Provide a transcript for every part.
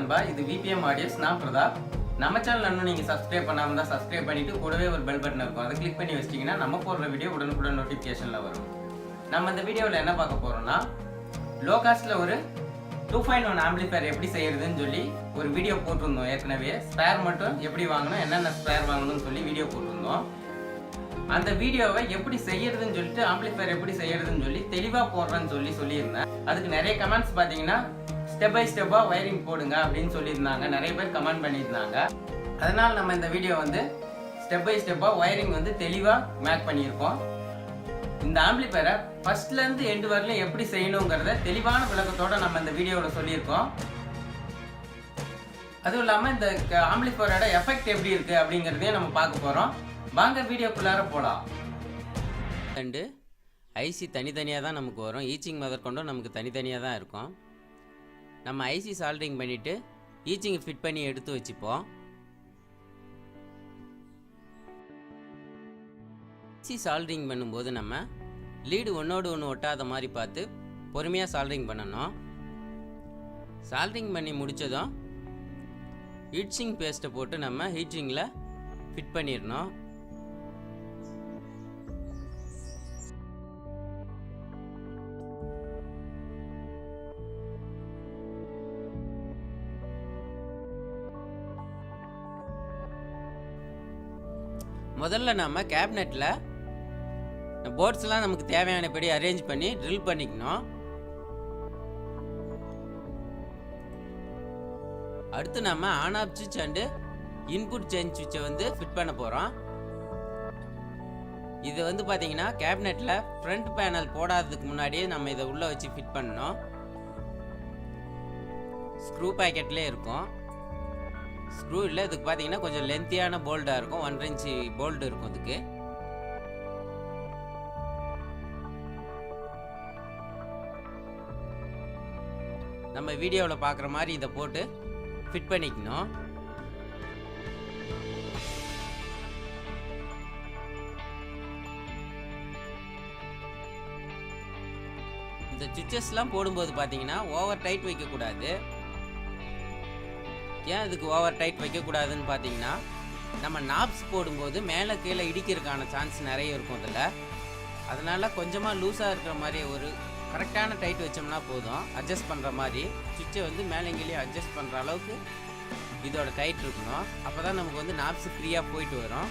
நண்பா, இது VBM audios. நான் பிரதாப். நம்ம சேனல் இன்னும் நீங்கள் சப்ஸ்கிரைப் பண்ணாமல் தான் சப்ஸ்கிரைப் பண்ணிவிட்டு கூடவே ஒரு பெல் பட்டன் இருக்கும். அதை கிளிக் பண்ணி வச்சிட்டிங்கன்னா நம்ம போடுற வீடியோ உடனுக்குடன் நோட்டிஃபிகேஷனில் வரும். நம்ம இந்த வீடியோவில் என்ன பார்க்க போகிறோம்னா, லோ காஸ்ட்டில் ஒரு 2.1 ஆம்பிளிஃபையர் எப்படி செய்யறதுன்னு சொல்லி ஒரு வீடியோ போட்டிருந்தோம். ஏற்கனவே ஸ்பேர் மட்டும் எப்படி வாங்கணும், என்னென்ன ஸ்பேர் வாங்கணும்னு சொல்லி வீடியோ போட்டிருந்தோம். அந்த வீடியோவை எப்படி செய்யறதுன்னு சொல்லிட்டு, ஆம்பிளிஃபையர் எப்படி செய்யறதுன்னு சொல்லி தெளிவாக போடுறேன்னு சொல்லியிருந்தேன். அதுக்கு நிறைய கமெண்ட்ஸ் பார்த்தீங்கன்னா, ஸ்டெப் பை ஸ்டெப்பாக ஒயரிங் போடுங்க அப்படின்னு சொல்லியிருந்தாங்க. நிறைய பேர் கமெண்ட் பண்ணியிருந்தாங்க. அதனால் நம்ம இந்த வீடியோ வந்து ஸ்டெப் பை ஸ்டெப்பாக ஒயரிங் வந்து தெளிவாக மேக் பண்ணியிருக்கோம். இந்த ஆம்பிளிஃபையரை ஃபர்ஸ்ட்லேருந்து எண்டு வரலையும் எப்படி செய்யணுங்கிறத தெளிவான விளக்கத்தோடு நம்ம இந்த வீடியோவில் சொல்லியிருக்கோம். அதுவும் இல்லாமல் இந்த ஆம்பிளிஃபையரோட எஃபெக்ட் எப்படி இருக்குது அப்படிங்கிறதையும் நம்ம பார்க்க போகிறோம். வாங்க வீடியோக்குள்ளார போகலாம். ரெண்டு ஐசி தனித்தனியாக தான் நமக்கு வரும். ஈச்சிங் முதற்கொண்டும் நமக்கு தனித்தனியாக தான் இருக்கும். நம்ம ஐசி சால்டரிங் பண்ணிவிட்டு ஈச்சிங் ஃபிட் பண்ணி எடுத்து வச்சுப்போம். ஐசி சால்டரிங் பண்ணும்போது நம்ம லீடு ஒன்றோடு ஒன்று ஒட்டாத மாதிரி பார்த்து பொறுமையாக சால்டரிங் பண்ணணும். சால்டரிங் பண்ணி முடித்ததும் ஹீட்சிங் பேஸ்ட்டை போட்டு நம்ம ஹீட்சிங்கில் ஃபிட் பண்ணிடணும். முதல்ல நம்ம கேபினெட்டில் போர்ட்ஸ்லாம் நமக்கு தேவையானபடி அரேஞ்ச் பண்ணி ட்ரில் பண்ணிக்கணும். அடுத்து நம்ம ஆன் ஆஃப் சுவிட்ச் அண்டு இன்புட் சேஞ்ச் சுவிட்சை வந்து ஃபிட் பண்ண போகிறோம். இது வந்து பார்த்தீங்கன்னா கேபினெட்டில் ஃப்ரண்ட் பேனல் போடாததுக்கு முன்னாடியே நம்ம இதை உள்ளே வச்சு ஃபிட் பண்ணணும். ஸ்க்ரூ பேக்கெட்லேயே இருக்கும். ஸ்க்ரூ இல்லை, இதுக்கு பார்த்தீங்கன்னா கொஞ்சம் லென்த்தியான போல்டாக இருக்கும். 1 இன்ச்சு போல்டு இருக்கும் இதுக்கு. நம்ம வீடியோவில் பார்க்குற மாதிரி இதை போட்டு ஃபிட் பண்ணிக்கணும். இந்த சுவிட்சஸ்லாம் போடும்போது பார்த்தீங்கன்னா ஓவர் டைட் வைக்கக்கூடாது. ஏன் இதுக்கு ஓவர் டைட் வைக்கக்கூடாதுன்னு பார்த்தீங்கன்னா, நம்ம நாப்ஸ் போடும்போது மேலே கீழே இடிக்கிறதுக்கான சான்ஸ் நிறைய இருக்கும் இதில். அதனால் கொஞ்சமாக லூஸாக இருக்கிற மாதிரி ஒரு கரெக்டான டைட் வச்சோம்னா போதும். அட்ஜஸ்ட் பண்ணுற மாதிரி சுவிட்சை வந்து மேலே கீழே அட்ஜஸ்ட் பண்ணுற அளவுக்கு இதோட டைட் இருக்கணும். அப்போ தான் நமக்கு வந்து நாப்ஸ் ஃப்ரீயாக போயிட்டு வரும்.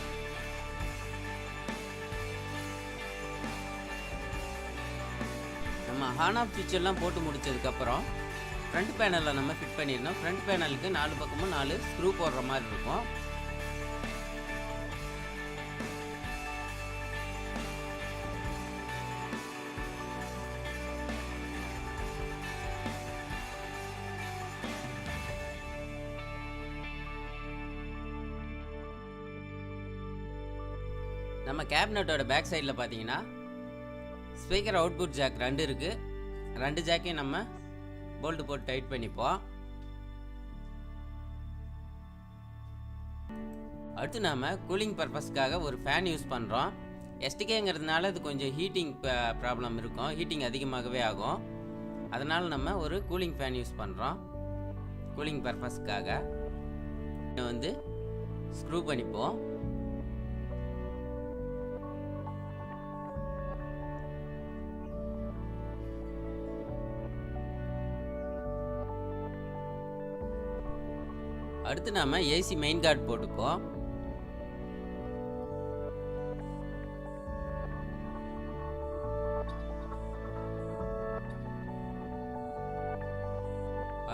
நம்ம ஆன் ஆஃப் சுவிட்செல்லாம் போட்டு முடிச்சதுக்கப்புறம் ஃப்ரண்ட் பேனலில் நம்ம ஃபிட் பண்ணிடணும். ஃப்ரண்ட் பேனலுக்கு 4 பக்கமும் 4 ஸ்க்ரூ போடுற மாதிரி இருக்கும். நம்ம கேபினட்டோட பேக் சைடில் பார்த்தீங்கன்னா ஸ்பீக்கர் அவுட்புட் ஜாக் 2 இருக்குது. 2 ஜாக்கையும் நம்ம போல்ட் போட்டு டைட் பண்ணிப்போம். அடுத்து நாம கூலிங் பர்பஸ்க்காக ஒரு ஃபேன் யூஸ் பண்ணுறோம். எஸ்டிகேங்கிறதுனால இது கொஞ்சம் ஹீட்டிங் ப்ராப்ளம் இருக்கும். ஹீட்டிங் அதிகமாகவே ஆகும். அதனால் நம்ம ஒரு கூலிங் ஃபேன் யூஸ் பண்ணுறோம். கூலிங் பர்பஸ்க்காக வந்து ஸ்க்ரூ பண்ணிப்போம். அடுத்து நாம ஏசி மெயின் கார்டு போட்டுப்போம்.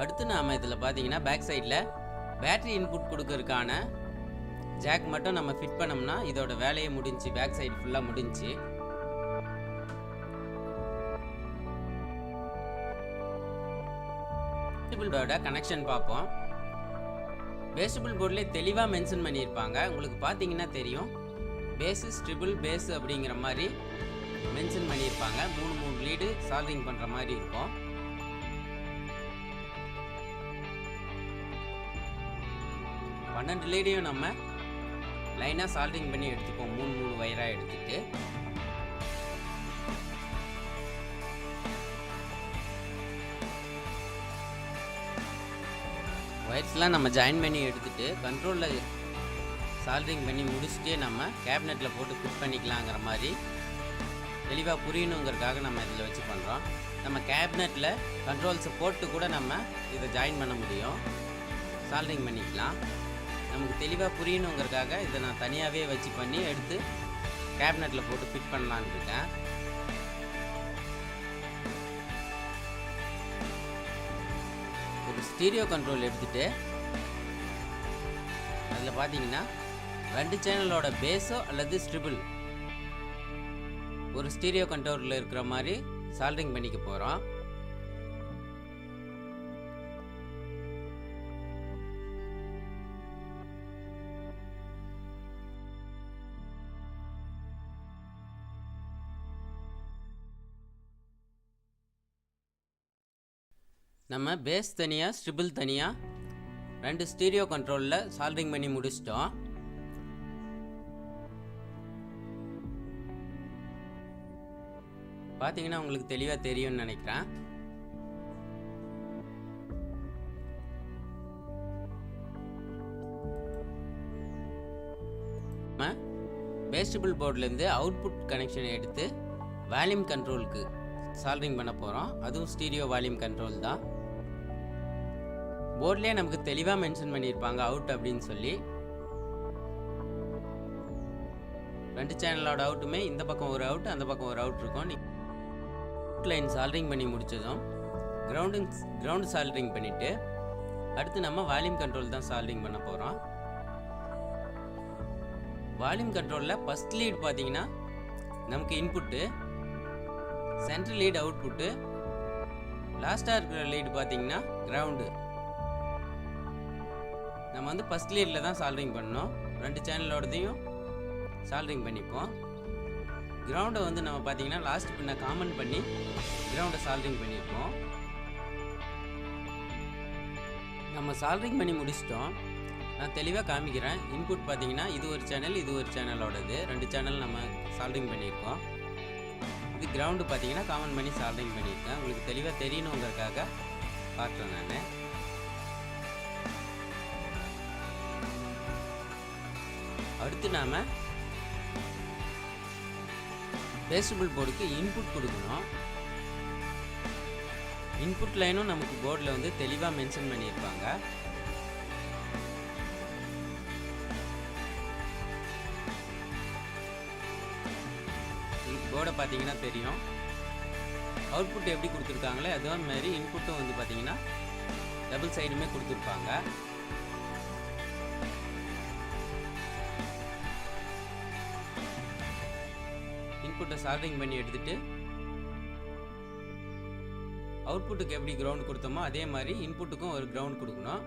அடுத்து நாம இதில் பார்த்தீங்கன்னா பேக் சைடில் பேட்டரி இன்புட் கொடுக்கறதுக்கான ஜாக் மட்டும் நம்ம ஃபிட் பண்ணோம்னா இதோட வேலையை முடிஞ்சு. பேக் சைடு ஃபுல்லாக முடிஞ்சு. பேசிபிளோட கனெக்ஷன் பார்ப்போம். பேசிபிள் போர்ட்லேயே தெளிவாக மென்ஷன் பண்ணியிருப்பாங்க. உங்களுக்கு பார்த்தீங்கன்னா தெரியும், பேஸு ட்ரிபிள் பேஸு அப்படிங்கிற மாதிரி மென்ஷன் பண்ணியிருப்பாங்க. 3 லீடு சால்டரிங் பண்ணுற மாதிரி இருக்கும். பன்னெண்டு லீடையும் நம்ம லைனாக சால்டரிங் பண்ணி எடுத்துப்போம். 3 வயராக எடுத்துட்டு ஒயர்ஸ்லாம் நம்ம ஜாயின் பண்ணி எடுத்துகிட்டு கண்ட்ரோலில் சால்ட்ரிங் பண்ணி முடிச்சுட்டு நம்ம கேபினெட்டில் போட்டு ஃபிட் பண்ணிக்கலாங்கிற மாதிரி தெளிவாக புரியணுங்கிறதுக்காக நம்ம இதில் வச்சு பண்ணுறோம். நம்ம கேபினெட்டில் கண்ட்ரோல்ஸை போட்டு கூட நம்ம இதை ஜாயின் பண்ண முடியும், சால்ட்ரிங் பண்ணிக்கலாம். நமக்கு தெளிவாக புரியணுங்கிறதுக்காக இதை நான் தனியாகவே வச்சு பண்ணி எடுத்து கேபினெட்டில் போட்டு ஃபிட் பண்ணலான்னு இருக்கேன். ஒரு ஸ்டீரியோ கண்ட்ரோல் எடுத்துகிட்டு அதில் பார்த்தீங்கன்னா 2 சேனலோட பேஸோ அல்லது ஸ்ட்ரிபிள் ஒரு ஸ்டீரியோ கண்ட்ரோலில் இருக்கிற மாதிரி சால்ட்ரிங் பண்ணிக்க போகிறோம். நம்ம பேஸ் தனியாக ஸ்ட்ரிபிள் தனியாக 2 ஸ்டீரியோ கண்ட்ரோலில் சால்ட்ரிங் பண்ணி முடிச்சிட்டோம். பார்த்தீங்கன்னா உங்களுக்கு தெளிவாக தெரியும்னு நினைக்கிறேன். நம்ம பேஸ்டபிள் போர்ட்லேருந்து அவுட்புட் கனெக்ஷனை எடுத்து வால்யூம் கண்ட்ரோலுக்கு சால்ட்ரிங் பண்ண போகிறோம். அதுவும் ஸ்டீரியோ வால்யூம் கண்ட்ரோல் தான். போர்ட்லேயே நமக்கு தெளிவாக மென்ஷன் பண்ணியிருப்பாங்க அவுட் அப்படின்னு சொல்லி. 2 சேனலோட அவுட்டுமே இந்த பக்கம் ஒரு அவுட் அந்த பக்கம் ஒரு அவுட் இருக்கும். லைன் சால்ட்ரிங் பண்ணி முடித்ததும் கிரவுண்டு சால்ட்ரிங் பண்ணிவிட்டு அடுத்து நம்ம வால்யூம் கண்ட்ரோல் தான் சால்ட்ரிங் பண்ண போகிறோம். வால்யூம் கண்ட்ரோலில் ஃபஸ்ட் லீட் பார்த்தீங்கன்னா நமக்கு இன்புட்டு, சென்ட்ரல் லீட் அவுட்புட்டு, லாஸ்ட்டாக இருக்கிற லீடு பார்த்தீங்கன்னா கிரவுண்டு. நம்ம வந்து ஃபஸ்ட் லீடில் தான் சால்ட்ரிங் பண்ணோம். 2 சேனலோடதையும் சால்ட்ரிங் பண்ணிப்போம். கிரவுண்டை வந்து நம்ம பார்த்தீங்கன்னா லாஸ்ட் பின்ன காமன் பண்ணி கிரவுண்டை சால்ட்ரிங் பண்ணியிருப்போம். நம்ம சால்ட்ரிங் பண்ணி முடிச்சிட்டோம். நான் தெளிவாக காமிக்கிறேன். இன்புட் பார்த்தீங்கன்னா இது ஒரு சேனல், இது ஒரு சேனலோடது. 2 சேனல் நம்ம சால்ட்ரிங் பண்ணியிருக்கோம். இது கிரவுண்டு பார்த்தீங்கன்னா காமன் பண்ணி சால்ட்ரிங் பண்ணியிருக்கேன். உங்களுக்கு தெளிவாக தெரியணுங்கிறதுக்காக காட்டுறேன் நான். அடுத்து நாம் பேஸ்டபிள் போர்டுக்கு இன்புட் கொடுக்கணும். இன்புட் லைனும் நமக்கு போர்டில் வந்து தெளிவாக மென்ஷன் பண்ணியிருப்பாங்க. போர்டை பார்த்தீங்கன்னா தெரியும். அவுட்புட் எப்படி கொடுத்துருக்காங்களே அதே மாதிரி இன்புட்டும் வந்து பார்த்தீங்கன்னா டபுள் சைடுமே கொடுத்துருப்பாங்க. இன்புட்டை சால்ட்ரிங் பண்ணி எடுத்துட்டு அவுட்புட்டுக்கு எப்படி கிரவுண்ட் கொடுத்தோமோ அதே மாதிரி இன்புட்டுக்கும் ஒரு கிரவுண்ட் கொடுக்கணும்.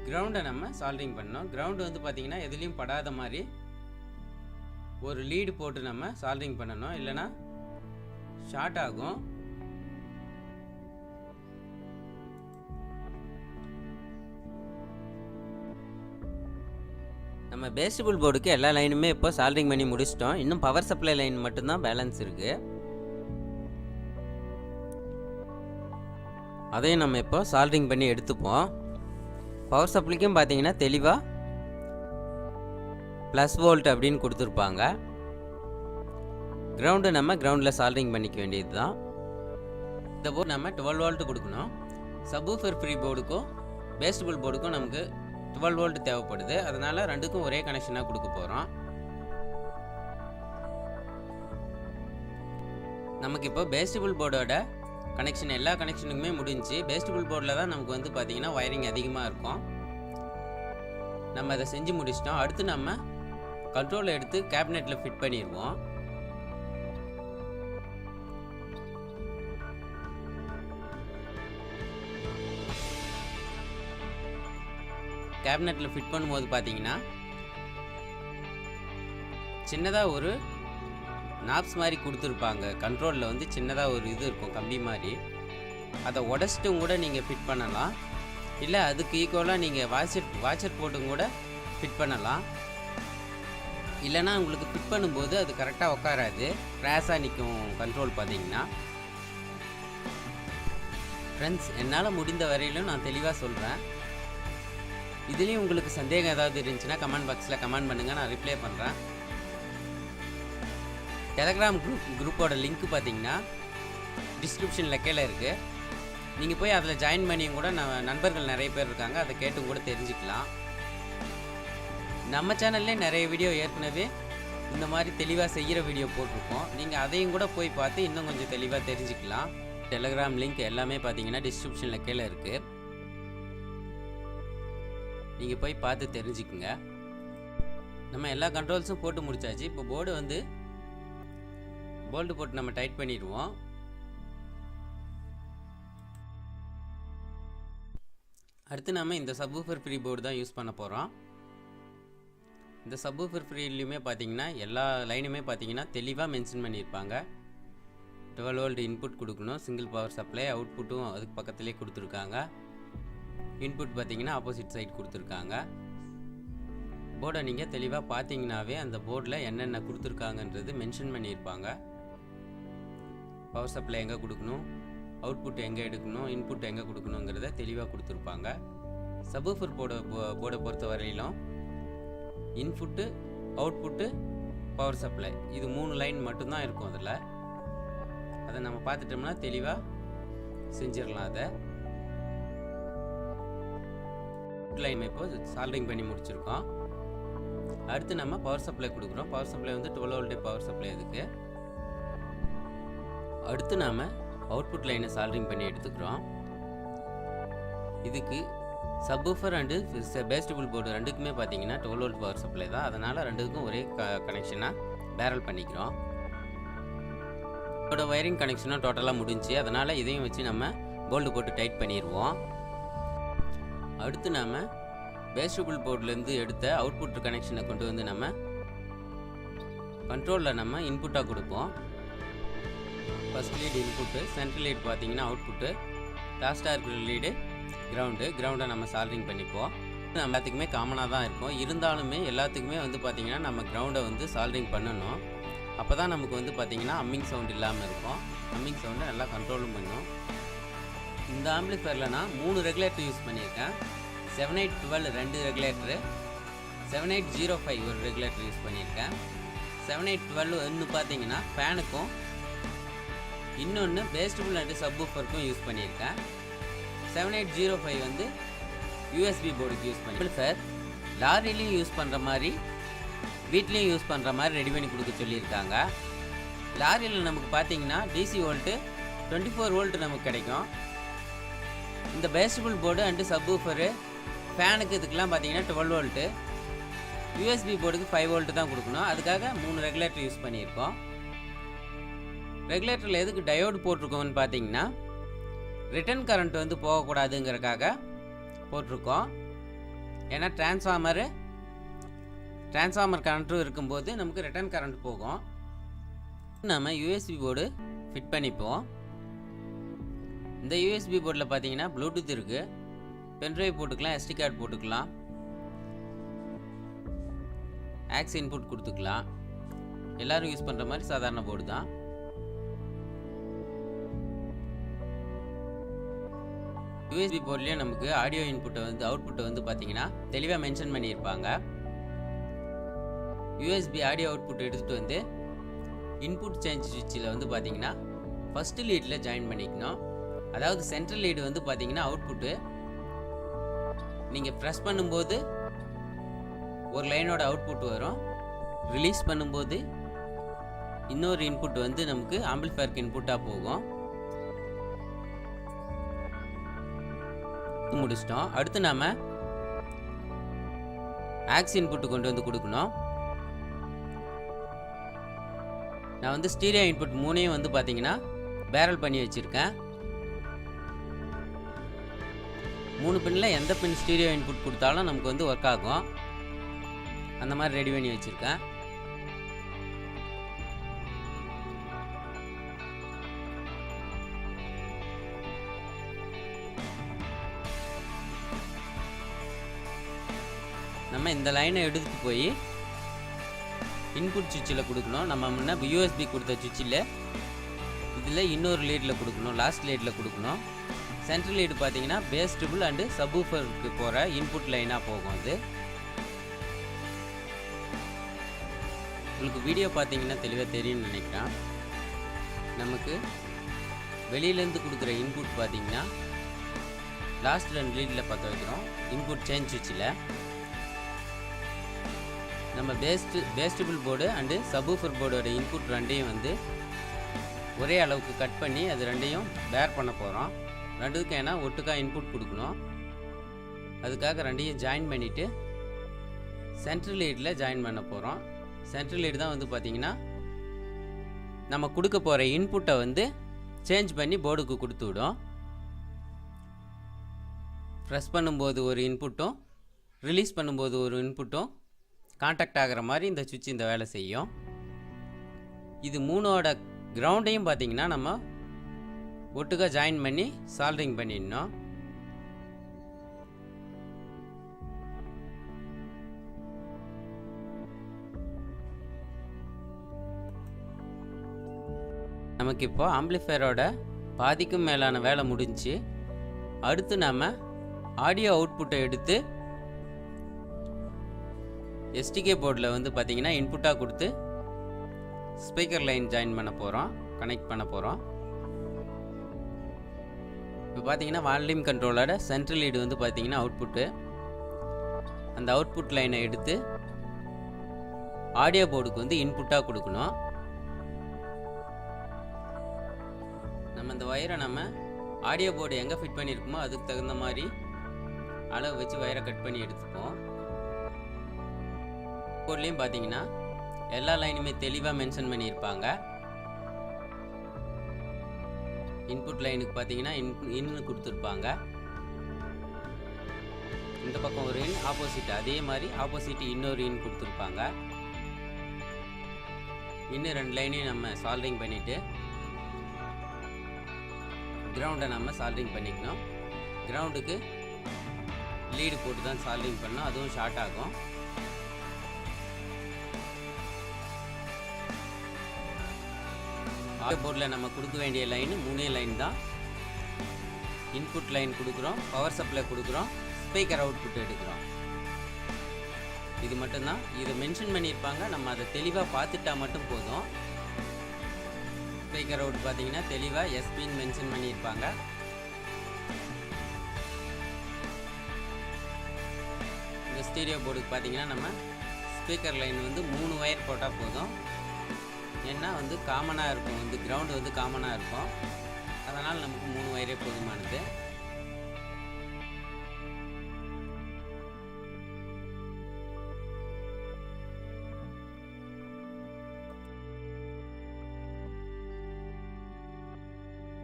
கிரவுண்டை நம்ம சால்ட்ரிங் பண்ணோம். கிரவுண்டு வந்து பார்த்தீங்கன்னா எதுலேயும் படாத மாதிரி ஒரு லீடு போட்டு நம்ம சால்ட்ரிங் பண்ணணும், இல்லைன்னா ஷார்ட் ஆகும். நம்ம பேஸ்டபிள் போர்டுக்கு எல்லா லைனுமே இப்போ சால்ட்ரிங் பண்ணி முடிச்சிட்டோம். இன்னும் பவர் சப்ளை லைன் மட்டும்தான் பேலன்ஸ் இருக்குது. அதையும் நம்ம இப்போ சால்ட்ரிங் பண்ணி எடுத்துப்போம். பவர் சப்ளைக்கும் பார்த்தீங்கன்னா தெளிவாக +V அப்படின்னு கொடுத்துருப்பாங்க. கிரவுண்டு நம்ம கிரவுண்டில் சால்ட்ரிங் பண்ணிக்க வேண்டியது தான். இந்த போர்டு நம்ம 12 V கொடுக்கணும். சப்வூஃபர் ஃப்ரீ போர்டுக்கும் பேஸ்டபிள் போர்டுக்கும் நமக்கு 12 V தேவைப்படுது. அதனால் 2க்கும் ஒரே கனெக்ஷனாக கொடுக்க போகிறோம். நமக்கு இப்போ பேஸ்டபிள் போர்டோட கனெக்ஷன் எல்லா கனெக்ஷனுக்குமே முடிஞ்சு. பேஸ்டபிள் போர்டில் தான் நமக்கு வந்து பார்த்திங்கன்னா ஒயரிங் அதிகமாக இருக்கும். நம்ம அதை செஞ்சு முடிச்சிட்டோம். அடுத்து நம்ம கண்ட்ரோலை எடுத்து கேபினெட்டில் ஃபிட் பண்ணிடுவோம். கேபினெட்டில் ஃபிட் பண்ணும்போது பார்த்தீங்கன்னா சின்னதாக ஒரு நாப்ஸ் மாதிரி கொடுத்துருப்பாங்க. கண்ட்ரோலில் வந்து சின்னதாக ஒரு இது இருக்கும், கம்பி மாதிரி. அதை உடச்சிட்டும் கூட நீங்கள் ஃபிட் பண்ணலாம், இல்லை அதுக்கு ஈக்குவலாக நீங்கள் வாட்சர் போட்டும் கூட ஃபிட் பண்ணலாம். இல்லைனா உங்களுக்கு ஃபிட் பண்ணும்போது அது கரெக்டாக உட்காராது, கிராஸாக நிற்கும் கண்ட்ரோல் பார்த்தீங்கன்னா. ஃப்ரெண்ட்ஸ், என்னால் முடிந்த வரையிலும் நான் தெளிவாக சொல்கிறேன். இதுலேயும் உங்களுக்கு சந்தேகம் ஏதாவது இருந்துச்சுன்னா கமெண்ட் பாக்ஸில் கமெண்ட் பண்ணுங்கள், நான் ரிப்ளை பண்ணுறேன். டெலகிராம் குரூப்போட லிங்க் பார்த்தீங்கன்னா டிஸ்கிரிப்ஷனில் கீழே இருக்குது. நீங்கள் போய் அதில் ஜாயின் பண்ணியும் கூட நண்பர்கள் நிறைய பேர் இருக்காங்க, அதை கேட்டும் கூட தெரிஞ்சுக்கலாம். நம்ம சேனல்லே நிறைய வீடியோ ஏற்கனவே இந்த மாதிரி தெளிவாக செய்கிற வீடியோ போட்டிருக்கோம். நீங்கள் அதையும் கூட போய் பார்த்து இன்னும் கொஞ்சம் தெளிவாக தெரிஞ்சுக்கலாம். டெலகிராம் லிங்க் எல்லாமே பார்த்தீங்கன்னா டிஸ்கிரிப்ஷனில் கீழே இருக்குது, நீங்கள் போய் பார்த்து தெரிஞ்சுக்குங்க. நம்ம எல்லா கண்ட்ரோல்ஸும் போட்டு முடிச்சாச்சு. இப்போ போல்டு போட்டு நம்ம டைட் பண்ணிடுவோம். அடுத்து நம்ம இந்த சப்வூஃபர் ஃப்ரீ போர்டு தான் யூஸ் பண்ண போகிறோம். இந்த சப்வூஃபர் ஃப்ரீலையுமே பார்த்தீங்கன்னா எல்லா லைனுமே பார்த்தீங்கன்னா தெளிவாக மென்ஷன் பண்ணியிருப்பாங்க. 12 வோல்ட் இன்புட் கொடுக்கணும், சிங்கிள் பவர் சப்ளை, அவுட்புட்டும் அதுக்கு பக்கத்துலேயே கொடுத்துருக்காங்க. இன்புட் பார்த்தீங்கன்னா ஆப்போசிட் சைட் கொடுத்துருக்காங்க. போர்டை நீங்கள் தெளிவாக பார்த்தீங்கன்னாவே அந்த போர்டில் என்னென்ன கொடுத்துருக்காங்கன்றது மென்ஷன் பண்ணியிருப்பாங்க. பவர் சப்ளை எங்கே கொடுக்கணும், அவுட்புட் எங்கே எடுக்கணும், இன்புட் எங்கே கொடுக்கணுங்கிறத தெளிவாக கொடுத்துருப்பாங்க. சப்வூஃபர் போர்டை பொறுத்த வரையிலும் இன்புட்டு, அவுட்புட்டு, பவர் சப்ளை இது 3 லைன் மட்டும்தான் இருக்கும். அதை நம்ம பார்த்துட்டோம்னா தெளிவாக செஞ்சிடலாம். அதை லைன் இப்போ சால்டரிங் பண்ணி முடிச்சிருக்கோம். அடுத்து நம்ம பவர் சப்ளை கொடுக்குறோம். பவர் சப்ளை வந்து 12 வோல்ட் பவர் சப்ளை இதுக்கு. அடுத்து நாம் அவுட்புட் லைனை சால்டரிங் பண்ணி எடுத்துக்கிறோம். இதுக்கு சப்வூஃபர் அண்டு பேஸ்டபிள் போர்டு ரெண்டுக்குமே பார்த்தீங்கன்னா 12 வோல்ட் பவர் சப்ளை தான். அதனால் ரெண்டுக்கும் ஒரே கனெக்ஷனாக பேரல் பண்ணிக்கிறோம். இதோட ஒயரிங் கனெக்ஷனும் டோட்டலாக முடிஞ்சு, அதனால் இதையும் வச்சு நம்ம போல்டு போட்டு டைட் பண்ணிடுவோம். அடுத்து நாம் பேஸ்டபிள் போர்ட்லேருந்து எடுத்த அவுட்புட் கனெக்ஷனை கொண்டு வந்து நம்ம கண்ட்ரோலில் நம்ம இன்புட்டாக கொடுப்போம். First lead input, central lead பார்த்தீங்கன்னா அவுட்புட்டு, லாஸ்ட்டாக இருக்கிற லீடு கிரவுண்டை நம்ம சால்டரிங் பண்ணிப்போம். நம்ம எல்லாத்துக்குமே காமனாக தான் இருக்கும். இருந்தாலுமே எல்லாத்துக்குமே வந்து பார்த்திங்கன்னா நம்ம கிரவுண்டை வந்து சால்டரிங் பண்ணணும். அப்போ தான் நமக்கு வந்து பார்த்திங்கன்னா அம்மிங் சவுண்ட் இல்லாமல் இருக்கும். அம்மிங் சவுண்டை நல்லா கண்ட்ரோலும் பண்ணும். இந்த ஆம்பிளிஃபயரில் நான் 3 ரெகுலேட்டர் யூஸ் பண்ணியிருக்கேன். 7812 2 ரெகுலேட்டரு, 7805 ஒரு ரெகுலேட்டர் யூஸ் பண்ணியிருக்கேன். 7812 ஒன்று பார்த்தீங்கன்னா ஃபேனுக்கும், இன்னொன்று பேஸ்டபிள் அண்டு சப்வூஃபருக்கும் யூஸ் பண்ணியிருக்கேன். 7805 வந்து யூஎஸ்பி போர்டுக்கு யூஸ் பண்ணி சார் லாரிலையும் யூஸ் பண்ணுற மாதிரி வீட்லேயும் யூஸ் பண்ணுற மாதிரி ரெடி பண்ணி கொடுக்க சொல்லியிருக்காங்க. லாரியில் நமக்கு பார்த்தீங்கன்னா டிசி வோல்ட்டு 24 வோல்ட் நமக்கு கிடைக்கும். இந்த பேஸ்டபிள் போர்டு அண்டு சப்வூஃபரு ஃபேனுக்கு இதுக்கெல்லாம் பார்த்தீங்கன்னா 12 வோல்ட்டு, யூஎஸ்பி போர்டுக்கு 5 வோல்ட்டு தான் கொடுக்கணும். அதுக்காக 3 ரெகுலேட்டர் யூஸ் பண்ணியிருக்கோம். ரெகுலேட்டரில் எதுக்கு டயோடு போட்டிருக்கோம்னு பார்த்தீங்கன்னா ரிட்டர்ன் கரண்ட் வந்து போகக்கூடாதுங்கிறக்காக போட்டிருக்கோம். ஏன்னா டிரான்ஸ்ஃபார்மர் கரண்ட்டும் இருக்கும்போது நமக்கு ரிட்டர்ன் கரண்ட் போகும். நம்ம யூஎஸ்பி போர்டு ஃபிட் பண்ணிப்போம். இந்த யூஎஸ்பி போர்டில் பார்த்தீங்கன்னா ப்ளூடூத் இருக்குது, பென்ட்ரைவ் போட்டுக்கலாம், எஸ்டி கார்டு போட்டுக்கலாம், ஆக்ஸ் இன்புட் கொடுத்துக்கலாம். எல்லோரும் யூஸ் பண்ணுற மாதிரி சாதாரண போர்டு தான். யூஎஸ்பி போர்ட்லேயே நமக்கு ஆடியோ இன்புட்டை வந்து அவுட்புட்டை வந்து பார்த்தீங்கன்னா தெளிவாக மென்ஷன் பண்ணியிருப்பாங்க. யூஎஸ்பி ஆடியோ அவுட்புட் எடுத்துகிட்டு வந்து இன்புட் சேஞ்ச் சுவிட்சில் வந்து பார்த்தீங்கன்னா ஃபஸ்ட்டு லீடில் ஜாயின் பண்ணிக்கணும். அதாவது சென்ட்ரல் லீடு வந்து பார்த்தீங்கன்னா அவுட்புட்டு நீங்கள் ப்ரெஸ் பண்ணும்போது ஒரு லைனோட அவுட்புட் வரும், ரிலீஸ் பண்ணும்போது இன்னொரு இன்புட் வந்து நமக்கு ஆம்பிளிஃபயருக்கு இன்புட்டாக போகும். முடிச்சிட்டோம். அடுத்து நாம ஆக்ஸ் இன்புட் கொண்டு வந்து கொடுக்கணும். நான் வந்து ஸ்டீரியோ இன்புட் 3ஐயும் வந்து பார்த்தீங்கன்னா பேரல் பண்ணி வச்சுருக்கேன். 3 பின்னில் எந்த பின் ஸ்டீரியோ இன்புட் கொடுத்தாலும் நமக்கு வந்து ஒர்க் ஆகும். அந்த மாதிரி ரெடி பண்ணி வச்சுருக்கேன். நம்ம இந்த லைனை எடுத்துகிட்டு போய் இன்புட் சுவிட்சில் கொடுக்கணும். நம்ம முன்ன யூஎஸ்பி கொடுத்த சுவிட்சில் இதில் இன்னொரு லீடில் கொடுக்கணும், லாஸ்ட் லீடில் கொடுக்கணும். சென்ட்ரல் லீடு பார்த்தீங்கன்னா பேஸ் ட்ரிபிள் அண்டு சப்வூஃபருக்கு போகிற இன்புட் லைனாக போகும். அது உங்களுக்கு வீடியோ பார்த்தீங்கன்னா தெளிவாக தெரியும்னு நினைக்கிறேன். நமக்கு வெளியிலேருந்து கொடுக்குற இன்புட் பார்த்தீங்கன்னா லாஸ்ட் 2 லீடில் பற்ற வைக்கிறோம். இன்புட் சேஞ்ச் சுவிட்சில் நம்ம பேஸ்டபிள் போர்டு அண்டு சப்வூஃபர் போர்டோட இன்புட் ரெண்டையும் வந்து ஒரே அளவுக்கு கட் பண்ணி அது ரெண்டையும் பேர் பண்ண போகிறோம். ரெண்டுக்கும் ஏன்னா ஒட்டுக்கா இன்புட் கொடுக்கணும். அதுக்காக ரெண்டையும் ஜாயின் பண்ணிவிட்டு சென்ட்ரல் லீடில் ஜாயின் பண்ண போகிறோம். சென்ட்ரல் லீடு தான் வந்து பார்த்திங்கன்னா நம்ம கொடுக்க போகிற இன்புட்டை வந்து சேஞ்ச் பண்ணி போர்டுக்கு கொடுத்து விடும். ப்ரெஸ் பண்ணும்போது ஒரு இன்புட்டும் ரிலீஸ் பண்ணும்போது ஒரு இன்புட்டும் கான்டாக்ட் ஆகிற மாதிரி இந்த சுவிட்ச் இந்த வேலை செய்யும். இது 3ஓட கிரவுண்டையும் பார்த்திங்கன்னா நம்ம ஒட்டுக்கா ஜாயின் பண்ணி சால்டரிங் பண்ணிடணும். நமக்கு இப்போ ஆம்பிளிஃபையரோட பாதிக்கும் மேலான வேலை முடிஞ்சு, அடுத்து நம்ம ஆடியோ அவுட்புட்டை எடுத்து எஸ்டிகே போர்டில் வந்து பார்த்திங்கன்னா இன்புட்டாக கொடுத்து ஸ்பீக்கர் லைன் ஜாயின் பண்ண போகிறோம், கனெக்ட் பண்ண போகிறோம். இப்போ பார்த்தீங்கன்னா வால்யூம் கண்ட்ரோலோட சென்ட்ரல் லீடு வந்து பார்த்திங்கன்னா அவுட்புட்டு. அந்த அவுட்புட் லைனை எடுத்து ஆடியோ போர்டுக்கு வந்து இன்புட்டாக கொடுக்கணும். நம்ம இந்த வயரை நம்ம ஆடியோ போர்டு எங்கே ஃபிட் பண்ணியிருக்குமோ அதுக்கு தகுந்த மாதிரி அளவு வச்சு வயரை கட் பண்ணி எடுத்துப்போம். போர்ட்லேயும் பார்த்தீங்கன்னா எல்லா லைனுமே தெளிவாக மென்ஷன் பண்ணியிருப்பாங்க. இன்புட் லைனுக்கு பார்த்தீங்கன்னா இன்னு கொடுத்துருப்பாங்க. இந்த பக்கம் ஒரு இன், ஆப்போசிட் அதே மாதிரி ஆப்போசிட் இன்னொரு இன் கொடுத்துருப்பாங்க. இன்னும் 2 லைனையும் நம்ம சால்டரிங் பண்ணிவிட்டு கிரவுண்டை நம்ம சால்டரிங் பண்ணிக்கணும். கிரவுண்டுக்கு லீடு போட்டு தான் சால்டரிங் பண்ணோம், அதுவும் ஷார்ட் ஆகும். ஆடியோ போர்டில் நம்ம கொடுக்க வேண்டிய லைனு 3 லைன் தான். இன்புட் லைன் கொடுக்குறோம், பவர் சப்ளை கொடுக்குறோம், ஸ்பீக்கர் அவுட்புட் எடுக்கிறோம். இது மட்டும்தான். இதை மென்ஷன் பண்ணியிருப்பாங்க, நம்ம அதை தெளிவாக பார்த்துட்டா மட்டும் போதும். ஸ்பீக்கர் அவுட் பார்த்தீங்கன்னா தெளிவாக எஸ்பின்னு மென்ஷன் பண்ணியிருப்பாங்க. இந்த ஸ்டீரியோ போர்டுக்கு பார்த்தீங்கன்னா நம்ம ஸ்பீக்கர் லைன் வந்து 3 ஒயர் போட்டால் போதும். ஏன்னா வந்து காமனாக இருக்கும், வந்து கிரவுண்டு வந்து காமனாக இருக்கும். அதனால் நமக்கு 3 ஒயரே போதுமானது.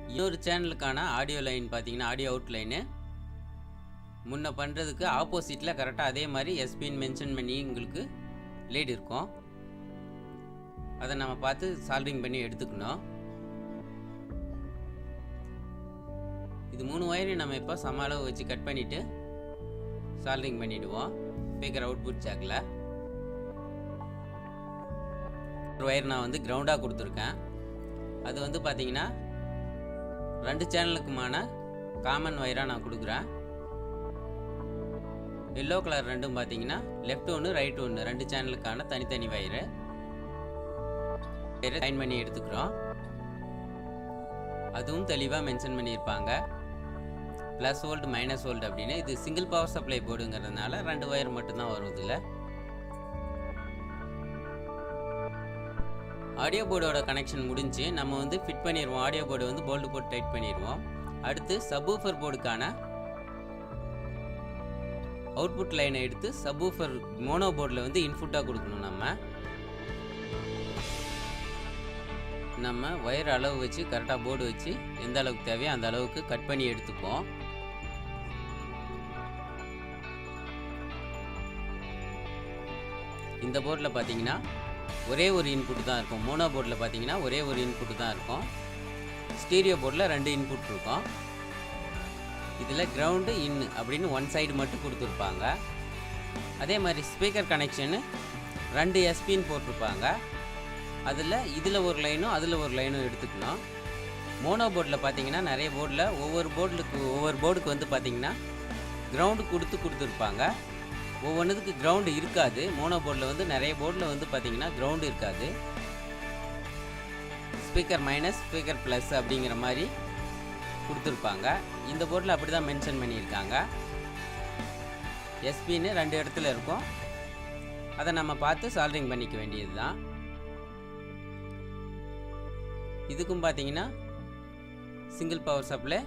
இன்னொரு சேனலுக்கான ஆடியோ லைன் பார்த்தீங்கன்னா ஆடியோ அவுட் லைனு முன்ன பண்ணுறதுக்கு ஆப்போசிட்டில் கரெக்டாக அதே மாதிரி எஸ்பின்னு மென்ஷன் பண்ணி உங்களுக்கு லீடு இருக்கும். அதை நம்ம பார்த்து சால்டரிங் பண்ணி எடுத்துக்கணும். இது 3 ஒயரையும் நம்ம இப்போ சம அளவு வச்சு கட் பண்ணிவிட்டு சால்டரிங் பண்ணிவிடுவோம். ஸ்பீக்கர் அவுட்புட் ஜாக்கில் ஒரு ஒயர் நான் வந்து கிரவுண்டாக கொடுத்துருக்கேன். அது வந்து பார்த்தீங்கன்னா 2 சேனலுக்குமான காமன் ஒயராக நான் கொடுக்குறேன். எல்லோ கலர் ரெண்டும் பார்த்தீங்கன்னா லெஃப்ட் ஒன்று ரைட் ஒன்று 2 சேனலுக்கான தனித்தனி வயரு ஜாயின் பண்ணி எடுத்துக்கிறோம். அதுவும் தெளிவாக மென்ஷன் பண்ணியிருப்பாங்க, ப்ளஸ் வோல்ட் மைனஸ் வோல்ட் அப்படின்னு. இது சிங்கிள் பவர் சப்ளை போர்டுங்கிறதுனால 2 ஒயர் மட்டும்தான் வரும். இதில் ஆடியோ போர்டோட கனெக்ஷன் முடிஞ்சு நம்ம வந்து ஃபிட் பண்ணிடுவோம். ஆடியோ போர்டு வந்து போல்டு போட்டு டைட் பண்ணிடுவோம். அடுத்து சப்வூஃபர் போர்டுக்கான அவுட்புட் லைனை எடுத்து சப்வூஃபர் மோனோ போர்டில் வந்து இன்புட்டாக கொடுக்கணும். நம்ம ஒயர் அளவு வச்சு கரெக்டாக போர்டு வச்சு எந்த அளவுக்கு தேவையோ அந்த அளவுக்கு கட் பண்ணி எடுத்துப்போம். இந்த போர்டில் பார்த்தீங்கன்னா ஒரே ஒரு இன்புட் தான் இருக்கும். மோனோ போர்டில் பார்த்தீங்கன்னா ஒரே ஒரு இன்புட் தான் இருக்கும். ஸ்டீரியோ போர்டில் 2 இன்புட் இருக்கும். இதில் கிரவுண்டு இன்னு அப்படின்னு 1 சைடு மட்டும் கொடுத்துருப்பாங்க. அதே மாதிரி ஸ்பீக்கர் கனெக்ஷனு 2 எஸ்பின்னு போட்டிருப்பாங்க. இதில் ஒரு லைனும் அதில் ஒரு லைனும் எடுத்துக்கணும். மோனோ போர்டில் பார்த்தீங்கன்னா நிறைய போர்டில் ஒவ்வொரு போர்டுக்கு வந்து பார்த்தீங்கன்னா கிரவுண்டு கொடுத்துருப்பாங்க. ஒவ்வொன்றுத்துக்கு கிரவுண்டு இருக்காது. மோனோ போர்டில் வந்து நிறைய போர்டில் வந்து பார்த்தீங்கன்னா கிரவுண்டு இருக்காது. ஸ்பீக்கர் மைனஸ் ஸ்பீக்கர் ப்ளஸ் அப்படிங்கிற மாதிரி கொடுத்துருப்பாங்க. இந்த போர்டில் அப்படி தான் மென்ஷன் பண்ணியிருக்காங்க. எஸ்பின்னு 2 இடத்துல இருக்கும். அதை நம்ம பார்த்து சால்டரிங் பண்ணிக்க வேண்டியது தான். இதுக்கும் பார்த்தீங்கன்னா single power supply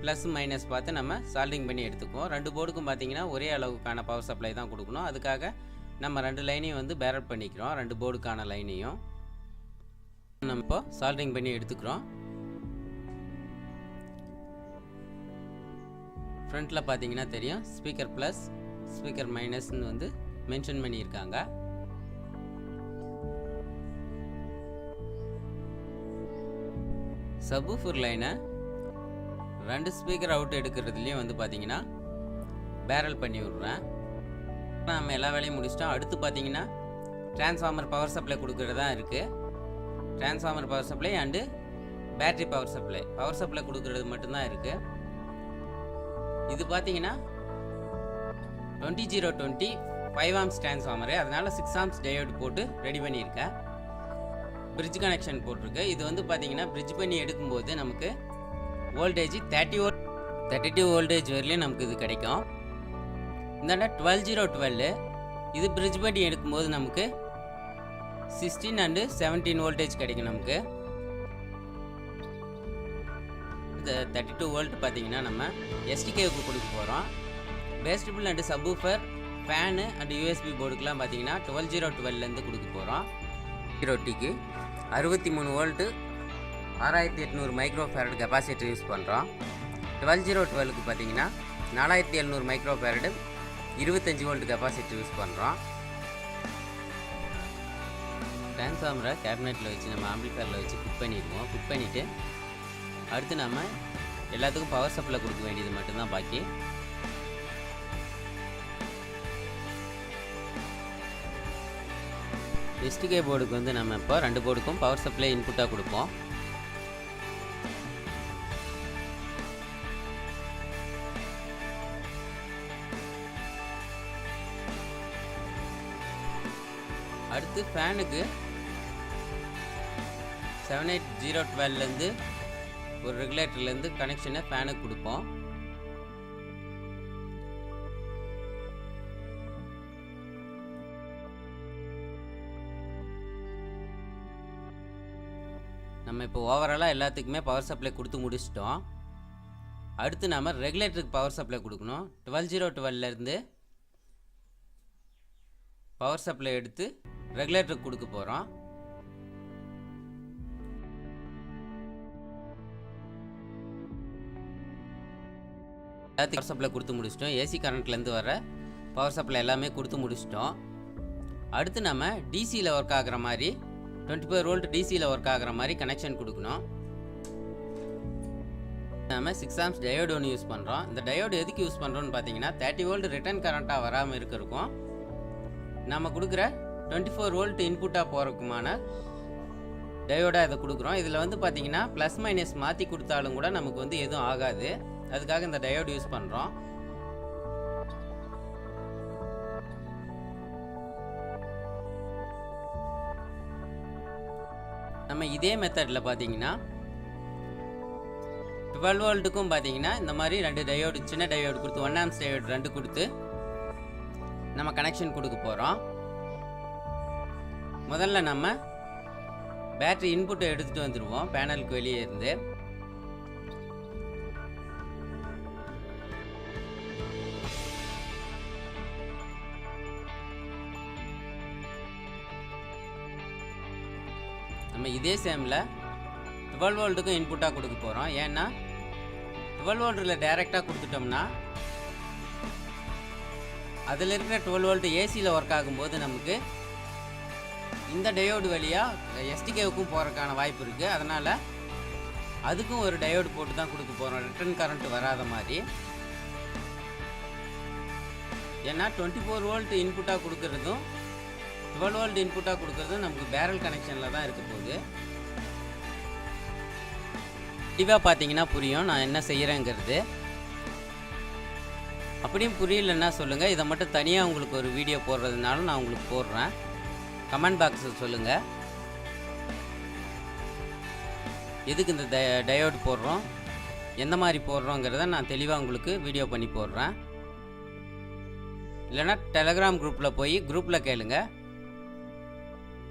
plus minus பார்த்து நம்ம சால்டரிங் பண்ணி எடுத்துக்குவோம். 2 போர்டுக்கும் பார்த்தீங்கன்னா ஒரே அளவுக்கான பவர் சப்ளை தான் கொடுக்கணும். அதுக்காக நம்ம 2 லைனையும் வந்து பேரல் பண்ணிக்கிறோம். 2 போர்டுக்கான லைனையும் நம்ம இப்போ சால்டரிங் பண்ணி எடுத்துக்கிறோம். ஃப்ரண்ட்டில் பார்த்தீங்கன்னா தெரியும் ஸ்பீக்கர் ப்ளஸ் ஸ்பீக்கர் மைனஸ்ன்னு வந்து மென்ஷன் பண்ணியிருக்காங்க. சப்வூஃபர் லைனை 2 ஸ்பீக்கர் அவுட் எடுக்கிறதுலையும் வந்து பார்த்தீங்கன்னா பேரல் பண்ணி விட்றேன். நம்ம எல்லா வேலையும் முடிச்சிட்டோம். அடுத்து பார்த்தீங்கன்னா டிரான்ஸ்ஃபார்மர் பவர் சப்ளை கொடுக்குறதா இருக்குது. Transformer power supply and battery power supply கொடுக்குறது மட்டும்தான் இருக்குது. இது பார்த்தீங்கன்னா 20020 5 ஆம்ஸ் டிரான்ஸ்ஃபார்மரு, அதனால் 6 ஆம்ஸ் டயோடு போட்டு ரெடி பண்ணியிருக்கேன். பிரிட்ஜ் கனெக்ஷன் போட்டிருக்கு. இது வந்து பார்த்தீங்கன்னா பிரிட்ஜ் பண்ணி எடுக்கும்போது நமக்கு வோல்டேஜ் 32 வோல்டேஜ் வரலையும் நமக்கு இது கிடைக்கும். இந்தாண்ட 12012 இது பிரிட்ஜ் பண்ணி எடுக்கும்போது நமக்கு 16 அண்டு 17 வோல்டேஜ் கிடைக்கும். நமக்கு இந்த 32 வோல்ட் பார்த்தீங்கன்னா நம்ம எஸ்டிகேவுக்கு கொடுக்க போகிறோம். பேஸ்டபிள் and subwoofer fan and USB போர்டுக்கெலாம் பார்த்தீங்கன்னா 12012லேருந்து கொடுக்க போகிறோம். 0Tக்கு 63 volt 6800 micro farad capacity use பண்ணுறோம். 12012க்கு பார்த்தீங்கன்னா 4700 micro farad 25 volt capacity use பண்ணுறோம். டிரான்ஸ்ஃபார்மரை கேபினெட்டில் வச்சு நம்ம ஆம்பிளிஃபயரில் வச்சு ஃபிட் பண்ணிடுவோம். ஃபிட் பண்ணிவிட்டு அடுத்து நம்ம எல்லாத்துக்கும் பவர் சப்ளை கொடுக்க வேண்டியது மட்டும்தான் பாக்கி. எஸ்டிகே போர்டுக்கு வந்து நம்ம இப்போ 2 போர்டுக்கும் பவர் சப்ளை இன்புட்டாக கொடுப்போம். அடுத்து ஃபேனுக்கு 78012லேருந்து ஒரு ரெகுலேட்டர்லேருந்து கனெக்ஷனை ஃபேனுக்கு கொடுப்போம். நம்ம இப்போ ஓவராலாக எல்லாத்துக்குமே பவர் சப்ளை கொடுத்து முடிச்சிட்டோம். அடுத்து நம்ம ரெகுலேட்டருக்கு பவர் சப்ளை கொடுக்கணும். 12012லேருந்து பவர் சப்ளை எடுத்து ரெகுலேட்டருக்கு கொடுக்க போகிறோம். எல்லாத்துக்கும் பவர் சப்ளை கொடுத்து முடிச்சிட்டோம். ஏசி கரண்ட்லேருந்து வர பவர் சப்ளை எல்லாமே கொடுத்து முடிச்சிட்டோம். அடுத்து நம்ம டிசியில் ஒர்க் ஆகிற மாதிரி 24 வோல்ட் டிசியில் ஒர்க் ஆகிற மாதிரி கனெக்ஷன் கொடுக்கணும். நம்ம 6 ஆம்ஸ் டயோடு ஒன்று யூஸ் பண்ணுறோம். இந்த டயோடு எதுக்கு யூஸ் பண்ணுறோன்னு பார்த்தீங்கன்னா 30 வோல்ட் ரிட்டர்ன் கரண்ட்டாக வராமல் இருக்கிறக்கும் நம்ம கொடுக்குற 24 வோல்ட் இன்புட்டாக போகிறதுக்குமான டயோடாக இதை கொடுக்குறோம். இதில் வந்து பார்த்தீங்கன்னா ப்ளஸ் மைனஸ் மாற்றி கொடுத்தாலும் கூட நமக்கு வந்து எதுவும் ஆகாது. அதுக்காக இந்த டயோடு யூஸ் பண்ணுறோம். நம்ம இதே மெத்தடில் பார்த்தீங்கன்னா 12 வோல்ட்டுக்கும் பார்த்தீங்கன்னா இந்த மாதிரி 2 டயோடு சின்ன டயோடு கொடுத்து 1 ஆம்ஸ் டயோடு 2 கொடுத்து நம்ம கனெக்ஷன் கொடுக்க போகிறோம். முதல்ல நம்ம பேட்டரி இன்புட்டை எடுத்துகிட்டு வந்துடுவோம் பேனலுக்கு வெளியே இருந்து. நம்ம இதே சேமில் 12 வோல்ட்டுக்கும் இன்புட்டாக கொடுக்க போகிறோம். ஏன்னா 12 வோல்ட்டில் டைரெக்டாக கொடுத்துட்டோம்னா அதில் இருக்கிற 12 வோல்ட் ஏசியில் ஒர்க் ஆகும்போது நமக்கு இந்த டயோடு வழியாக எஸ்டிகேவுக்கும் போகிறதுக்கான வாய்ப்பு இருக்குது. அதனால் அதுக்கும் ஒரு டயோடு போட்டு தான் கொடுக்க போகிறோம், ரிட்டர்ன் கரண்ட் வராத மாதிரி. ஏன்னா 24 வோல்ட் இன்புட்டாக கொடுக்குறதும் 12 வோல்ட் இன்புட்டாக கொடுக்குறதும் நமக்கு பேரல் கனெக்ஷனில் தான் இருக்க போகுது. தெளிவாக பார்த்தீங்கன்னா புரியும் நான் என்ன செய்கிறேங்கிறது. அப்படியும் புரியலன்னா சொல்லுங்கள். இதை மட்டும் தனியாக உங்களுக்கு ஒரு வீடியோ போடுறதுனால நான் உங்களுக்கு போடுறேன். கமெண்ட் பாக்ஸில் சொல்லுங்கள் எதுக்கு இந்த டயோடு போடுறோம், எந்த மாதிரி போடுறோங்கிறத நான் தெளிவாக உங்களுக்கு வீடியோ பண்ணி போடுறேன். இல்லைனா டெலகிராம் குரூப்பில் போய் குரூப்பில் கேளுங்க,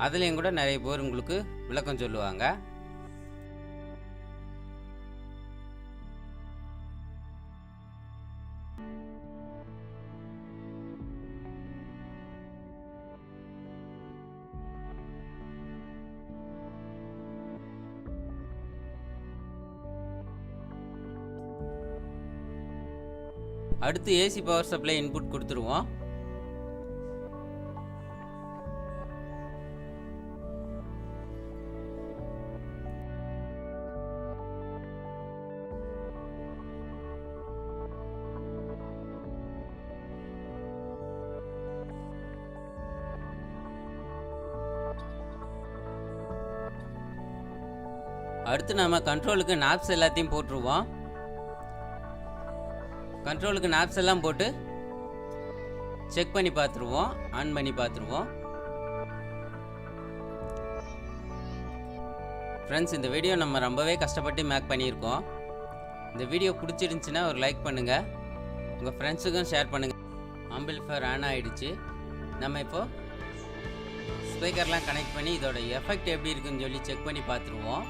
அதுலேயும் கூட நிறைய பேர் உங்களுக்கு விளக்கம் சொல்லுவாங்க. அடுத்து ஏசி பவர் சப்ளை இன்புட் கொடுத்துருவோம். அடுத்து நம்ம கண்ட்ரோலுக்கு நாப்ஸ் எல்லாத்தையும் போட்டுருவோம். கண்ட்ரோலுக்கு நாப்ஸ் எல்லாம் போட்டு செக் பண்ணி பார்த்துருவோம், ஆன் பண்ணி பார்த்துருவோம். ஃப்ரெண்ட்ஸ், இந்த வீடியோ நம்ம ரொம்பவே கஷ்டப்பட்டு மேக் பண்ணியிருக்கோம். இந்த வீடியோ பிடிச்சிருந்துச்சின்னா ஒரு லைக் பண்ணுங்கள், உங்கள் ஃப்ரெண்ட்ஸுக்கும் ஷேர் பண்ணுங்கள். ஆம்பிளிஃபையர் ஆன் ஆகிடுச்சு. நம்ம இப்போது ஸ்பீக்கர்லாம் கனெக்ட் பண்ணி இதோட எஃபெக்ட் எப்படி இருக்குன்னு சொல்லி செக் பண்ணி பார்த்துருவோம்.